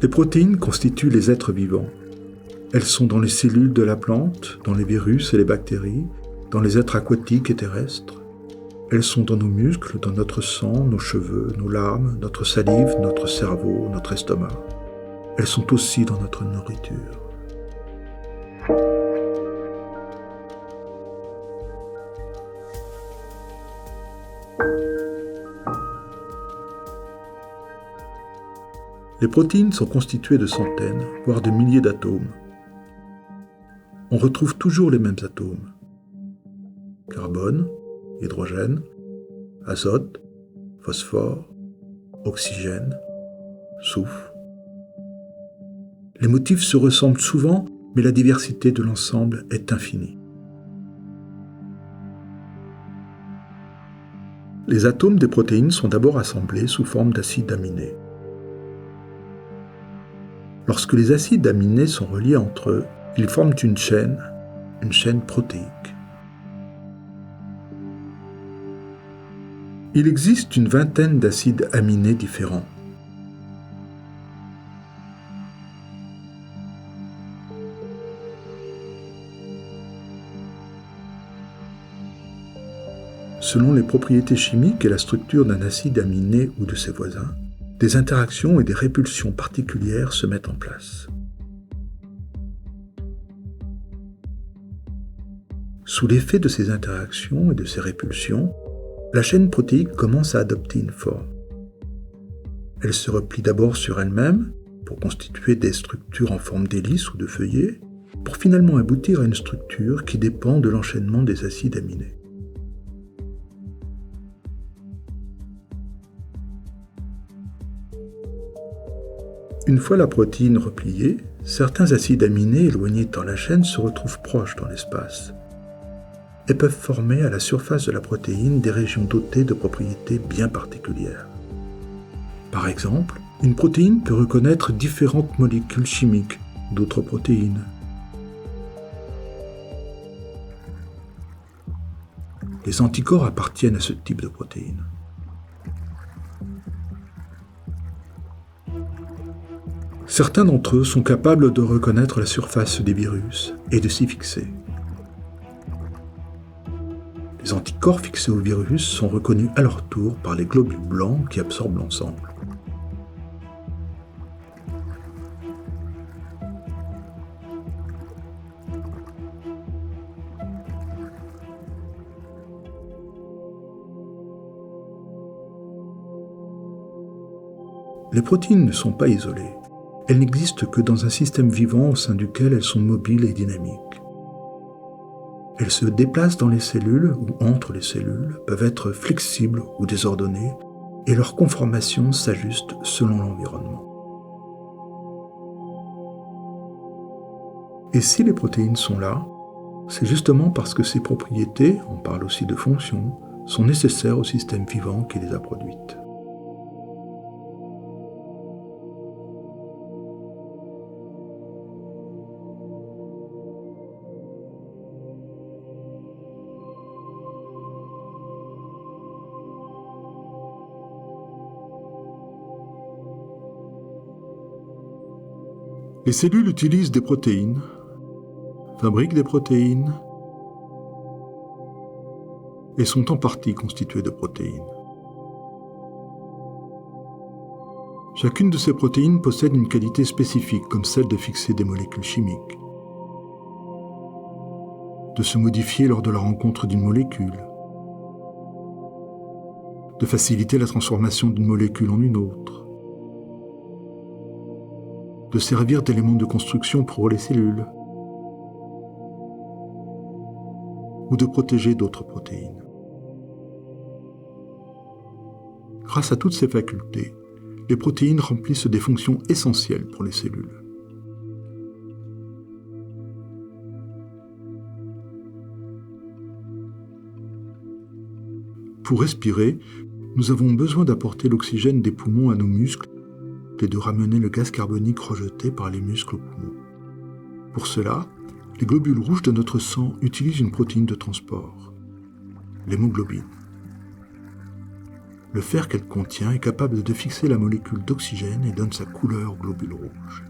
Les protéines constituent les êtres vivants. Elles sont dans les cellules de la plante, dans les virus et les bactéries, dans les êtres aquatiques et terrestres. Elles sont dans nos muscles, dans notre sang, nos cheveux, nos larmes, notre salive, notre cerveau, notre estomac. Elles sont aussi dans notre nourriture. Les protéines sont constituées de centaines, voire de milliers d'atomes. On retrouve toujours les mêmes atomes. Carbone, hydrogène, azote, phosphore, oxygène, soufre. Les motifs se ressemblent souvent, mais la diversité de l'ensemble est infinie. Les atomes des protéines sont d'abord assemblés sous forme d'acides aminés. Lorsque les acides aminés sont reliés entre eux, ils forment une chaîne protéique. Il existe une vingtaine d'acides aminés différents. Selon les propriétés chimiques et la structure d'un acide aminé ou de ses voisins, des interactions et des répulsions particulières se mettent en place. Sous l'effet de ces interactions et de ces répulsions, la chaîne protéique commence à adopter une forme. Elle se replie d'abord sur elle-même pour constituer des structures en forme d'hélice ou de feuillet, pour finalement aboutir à une structure qui dépend de l'enchaînement des acides aminés. Une fois la protéine repliée, certains acides aminés éloignés dans la chaîne se retrouvent proches dans l'espace et peuvent former à la surface de la protéine des régions dotées de propriétés bien particulières. Par exemple, une protéine peut reconnaître différentes molécules chimiques d'autres protéines. Les anticorps appartiennent à ce type de protéines. Certains d'entre eux sont capables de reconnaître la surface des virus et de s'y fixer. Les anticorps fixés au virus sont reconnus à leur tour par les globules blancs qui absorbent l'ensemble. Les protéines ne sont pas isolées. Elles n'existent que dans un système vivant au sein duquel elles sont mobiles et dynamiques. Elles se déplacent dans les cellules ou entre les cellules, peuvent être flexibles ou désordonnées, et leur conformation s'ajuste selon l'environnement. Et si les protéines sont là, c'est justement parce que ces propriétés, on parle aussi de fonctions, sont nécessaires au système vivant qui les a produites. Les cellules utilisent des protéines, fabriquent des protéines et sont en partie constituées de protéines. Chacune de ces protéines possède une qualité spécifique, comme celle de fixer des molécules chimiques, de se modifier lors de la rencontre d'une molécule, de faciliter la transformation d'une molécule en une autre, de servir d'éléments de construction pour les cellules, ou de protéger d'autres protéines. Grâce à toutes ces facultés, les protéines remplissent des fonctions essentielles pour les cellules. Pour respirer, nous avons besoin d'apporter l'oxygène des poumons à nos muscles et de ramener le gaz carbonique rejeté par les muscles aux poumons. Pour cela, les globules rouges de notre sang utilisent une protéine de transport, l'hémoglobine. Le fer qu'elle contient est capable de fixer la molécule d'oxygène et donne sa couleur au globule rouge.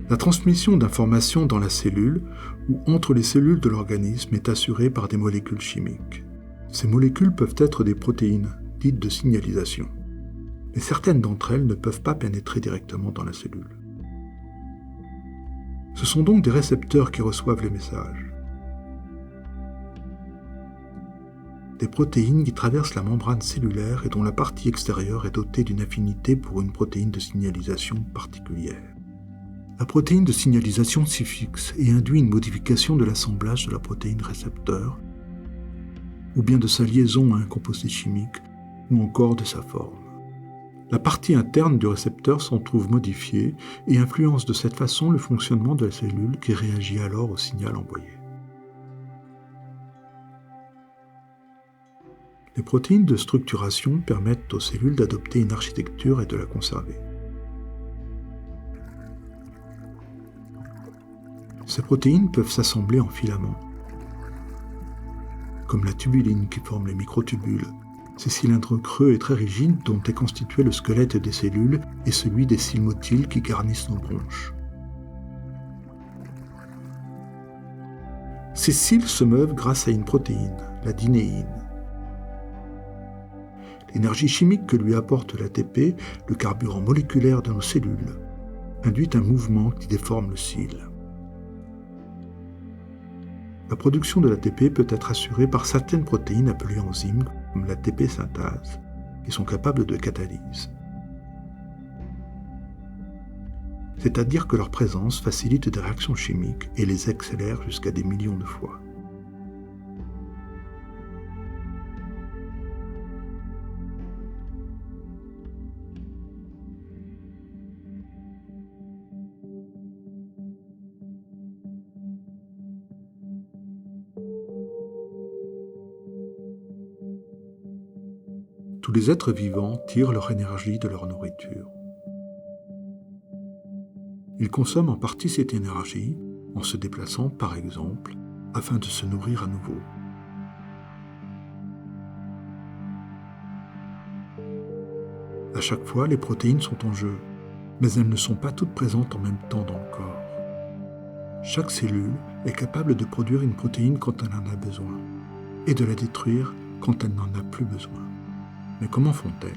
La transmission d'informations dans la cellule ou entre les cellules de l'organisme est assurée par des molécules chimiques. Ces molécules peuvent être des protéines, dites de signalisation, mais certaines d'entre elles ne peuvent pas pénétrer directement dans la cellule. Ce sont donc des récepteurs qui reçoivent les messages. Des protéines qui traversent la membrane cellulaire et dont la partie extérieure est dotée d'une affinité pour une protéine de signalisation particulière. La protéine de signalisation s'y fixe et induit une modification de l'assemblage de la protéine récepteur, ou bien de sa liaison à un composé chimique, ou encore de sa forme. La partie interne du récepteur s'en trouve modifiée et influence de cette façon le fonctionnement de la cellule qui réagit alors au signal envoyé. Les protéines de structuration permettent aux cellules d'adopter une architecture et de la conserver. Ces protéines peuvent s'assembler en filaments, comme la tubuline qui forme les microtubules, ces cylindres creux et très rigides dont est constitué le squelette des cellules et celui des cils motiles qui garnissent nos bronches. Ces cils se meuvent grâce à une protéine, la dynéine. L'énergie chimique que lui apporte l'ATP, le carburant moléculaire de nos cellules, induit un mouvement qui déforme le cil. La production de l'ATP peut être assurée par certaines protéines appelées enzymes, comme l'ATP synthase, qui sont capables de catalyse. C'est-à-dire que leur présence facilite des réactions chimiques et les accélère jusqu'à des millions de fois. Tous les êtres vivants tirent leur énergie de leur nourriture. Ils consomment en partie cette énergie en se déplaçant, par exemple, afin de se nourrir à nouveau. À chaque fois, les protéines sont en jeu, mais elles ne sont pas toutes présentes en même temps dans le corps. Chaque cellule est capable de produire une protéine quand elle en a besoin, et de la détruire quand elle n'en a plus besoin. Mais comment font-elles ?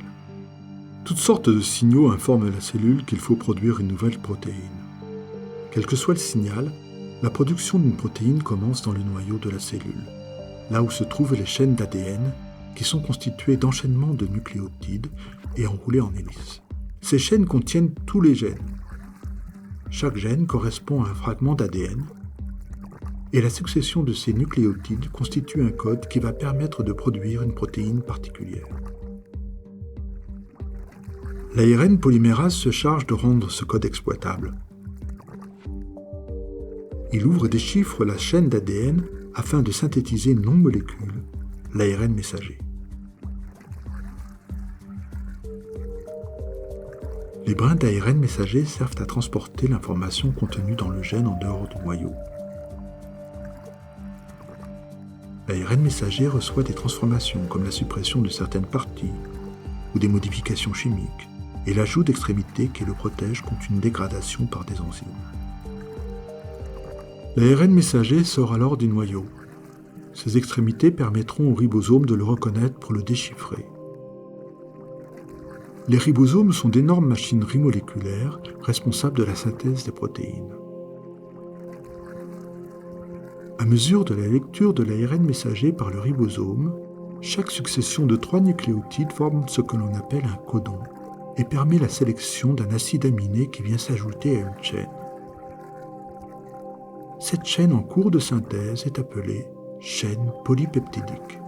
Toutes sortes de signaux informent la cellule qu'il faut produire une nouvelle protéine. Quel que soit le signal, la production d'une protéine commence dans le noyau de la cellule, là où se trouvent les chaînes d'ADN qui sont constituées d'enchaînements de nucléotides et enroulées en hélices. Ces chaînes contiennent tous les gènes. Chaque gène correspond à un fragment d'ADN et la succession de ces nucléotides constitue un code qui va permettre de produire une protéine particulière. L'ARN polymérase se charge de rendre ce code exploitable. Il ouvre et déchiffre la chaîne d'ADN afin de synthétiser une longue molécule, l'ARN messager. Les brins d'ARN messager servent à transporter l'information contenue dans le gène en dehors du noyau. L'ARN messager reçoit des transformations comme la suppression de certaines parties ou des modifications chimiques et l'ajout d'extrémités qui le protègent contre une dégradation par des enzymes. L'ARN messager sort alors du noyau. Ces extrémités permettront au ribosome de le reconnaître pour le déchiffrer. Les ribosomes sont d'énormes machineries moléculaires responsables de la synthèse des protéines. À mesure de la lecture de l'ARN messager par le ribosome, chaque succession de 3 nucléotides forme ce que l'on appelle un codon et permet la sélection d'un acide aminé qui vient s'ajouter à une chaîne. Cette chaîne en cours de synthèse est appelée chaîne polypeptidique.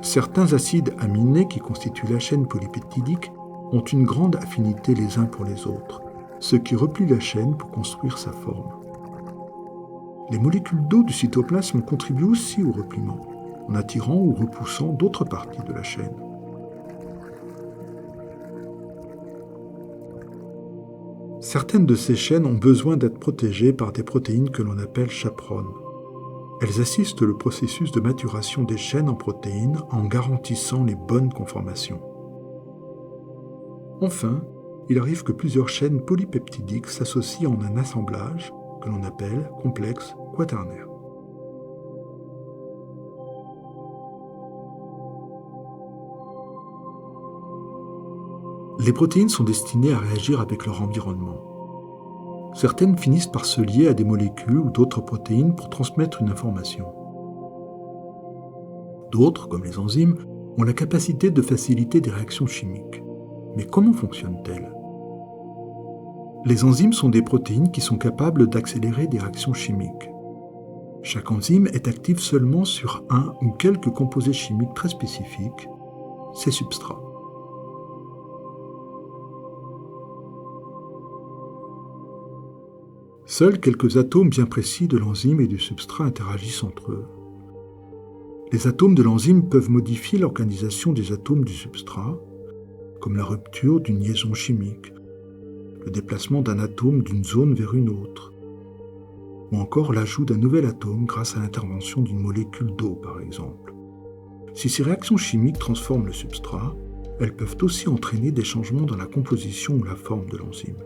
Certains acides aminés qui constituent la chaîne polypeptidique ont une grande affinité les uns pour les autres, ce qui replie la chaîne pour construire sa forme. Les molécules d'eau du cytoplasme contribuent aussi au repliement, en attirant ou repoussant d'autres parties de la chaîne. Certaines de ces chaînes ont besoin d'être protégées par des protéines que l'on appelle chaperones. Elles assistent le processus de maturation des chaînes en protéines en garantissant les bonnes conformations. Enfin, il arrive que plusieurs chaînes polypeptidiques s'associent en un assemblage que l'on appelle complexe quaternaire. Les protéines sont destinées à réagir avec leur environnement. Certaines finissent par se lier à des molécules ou d'autres protéines pour transmettre une information. D'autres, comme les enzymes, ont la capacité de faciliter des réactions chimiques. Mais comment fonctionnent-elles ? Les enzymes sont des protéines qui sont capables d'accélérer des réactions chimiques. Chaque enzyme est active seulement sur un ou quelques composés chimiques très spécifiques, ces substrats. Seuls quelques atomes bien précis de l'enzyme et du substrat interagissent entre eux. Les atomes de l'enzyme peuvent modifier l'organisation des atomes du substrat, comme la rupture d'une liaison chimique, le déplacement d'un atome d'une zone vers une autre, ou encore l'ajout d'un nouvel atome grâce à l'intervention d'une molécule d'eau, par exemple. Si ces réactions chimiques transforment le substrat, elles peuvent aussi entraîner des changements dans la composition ou la forme de l'enzyme.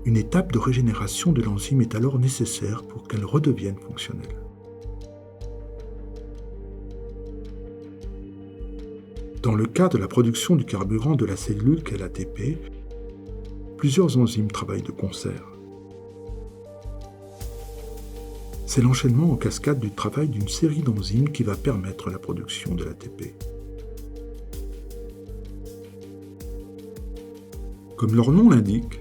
Une étape de régénération de l'enzyme est alors nécessaire pour qu'elle redevienne fonctionnelle. Dans le cas de la production du carburant de la cellule qu'est l'ATP, plusieurs enzymes travaillent de concert. C'est l'enchaînement en cascade du travail d'une série d'enzymes qui va permettre la production de l'ATP. Comme leur nom l'indique,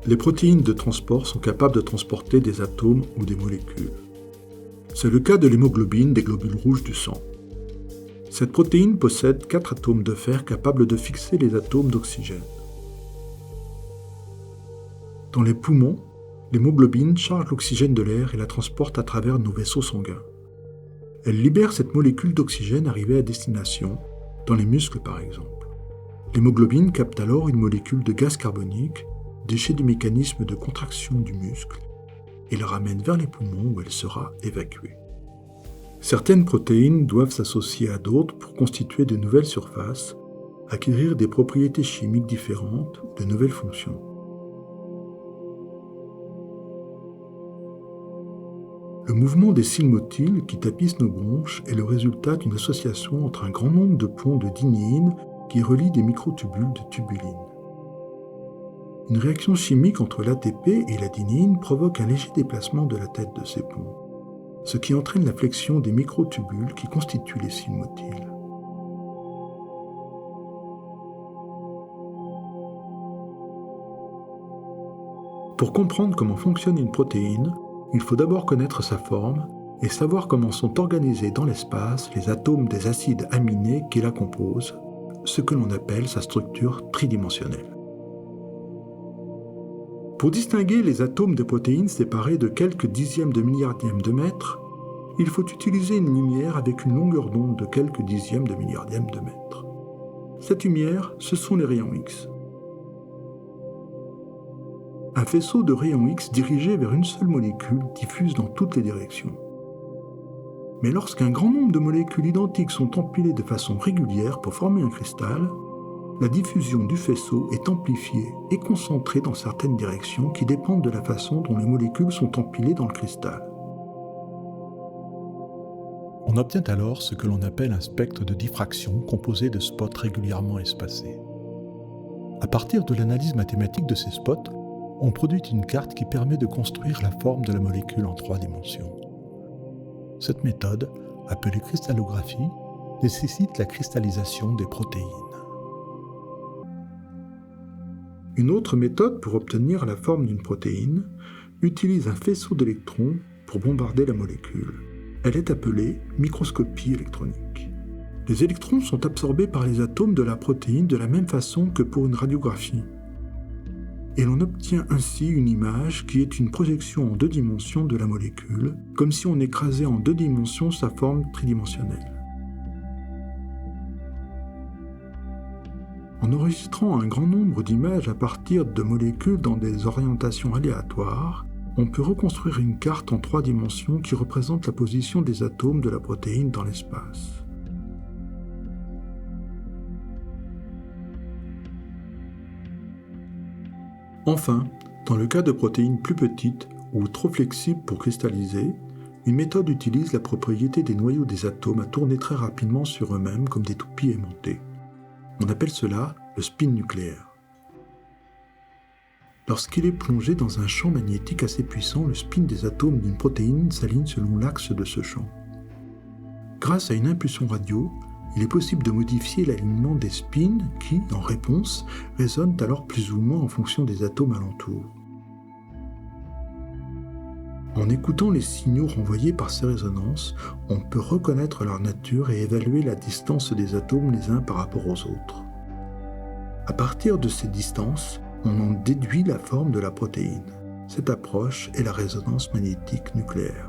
les protéines de transport sont capables de transporter des atomes ou des molécules. C'est le cas de l'hémoglobine des globules rouges du sang. Cette protéine possède 4 atomes de fer capables de fixer les atomes d'oxygène. Dans les poumons, l'hémoglobine charge l'oxygène de l'air et la transporte à travers nos vaisseaux sanguins. Elle libère cette molécule d'oxygène arrivée à destination, dans les muscles par exemple. L'hémoglobine capte alors une molécule de gaz carbonique, déchet du mécanisme de contraction du muscle, et la ramène vers les poumons où elle sera évacuée. Certaines protéines doivent s'associer à d'autres pour constituer de nouvelles surfaces, acquérir des propriétés chimiques différentes ou de nouvelles fonctions. Le mouvement des cils motiles qui tapissent nos bronches est le résultat d'une association entre un grand nombre de ponts de dynéine qui relient des microtubules de tubuline. Une réaction chimique entre l'ATP et la dynéine provoque un léger déplacement de la tête de ces ponts, ce qui entraîne la flexion des microtubules qui constituent les cils motiles. Pour comprendre comment fonctionne une protéine, il faut d'abord connaître sa forme et savoir comment sont organisés dans l'espace les atomes des acides aminés qui la composent, ce que l'on appelle sa structure tridimensionnelle. Pour distinguer les atomes de protéines séparés de quelques dixièmes de milliardièmes de mètre, il faut utiliser une lumière avec une longueur d'onde de quelques dixièmes de milliardièmes de mètre. Cette lumière, ce sont les rayons X. Un faisceau de rayons X dirigé vers une seule molécule diffuse dans toutes les directions. Mais lorsqu'un grand nombre de molécules identiques sont empilées de façon régulière pour former un cristal, la diffusion du faisceau est amplifiée et concentrée dans certaines directions qui dépendent de la façon dont les molécules sont empilées dans le cristal. On obtient alors ce que l'on appelle un spectre de diffraction composé de spots régulièrement espacés. À partir de l'analyse mathématique de ces spots, on produit une carte qui permet de construire la forme de la molécule en 3 dimensions. Cette méthode, appelée cristallographie, nécessite la cristallisation des protéines. Une autre méthode pour obtenir la forme d'une protéine utilise un faisceau d'électrons pour bombarder la molécule. Elle est appelée microscopie électronique. Les électrons sont absorbés par les atomes de la protéine de la même façon que pour une radiographie. Et l'on obtient ainsi une image qui est une projection en 2 dimensions de la molécule, comme si on écrasait en 2 dimensions sa forme tridimensionnelle. En enregistrant un grand nombre d'images à partir de molécules dans des orientations aléatoires, on peut reconstruire une carte en 3 dimensions qui représente la position des atomes de la protéine dans l'espace. Enfin, dans le cas de protéines plus petites ou trop flexibles pour cristalliser, une méthode utilise la propriété des noyaux des atomes à tourner très rapidement sur eux-mêmes comme des toupies aimantées. On appelle cela le spin nucléaire. Lorsqu'il est plongé dans un champ magnétique assez puissant, le spin des atomes d'une protéine s'aligne selon l'axe de ce champ. Grâce à une impulsion radio, il est possible de modifier l'alignement des spins qui, en réponse, résonnent alors plus ou moins en fonction des atomes alentours. En écoutant les signaux renvoyés par ces résonances, on peut reconnaître leur nature et évaluer la distance des atomes les uns par rapport aux autres. À partir de ces distances, on en déduit la forme de la protéine. Cette approche est la résonance magnétique nucléaire.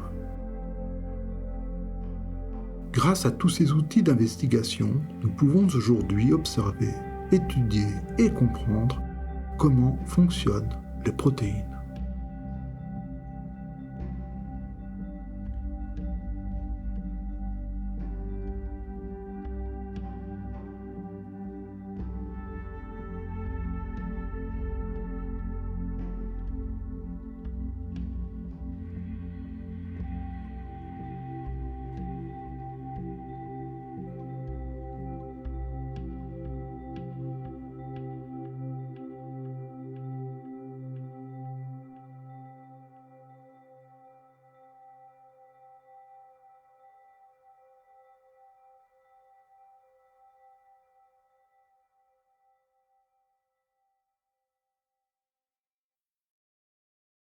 Grâce à tous ces outils d'investigation, nous pouvons aujourd'hui observer, étudier et comprendre comment fonctionnent les protéines.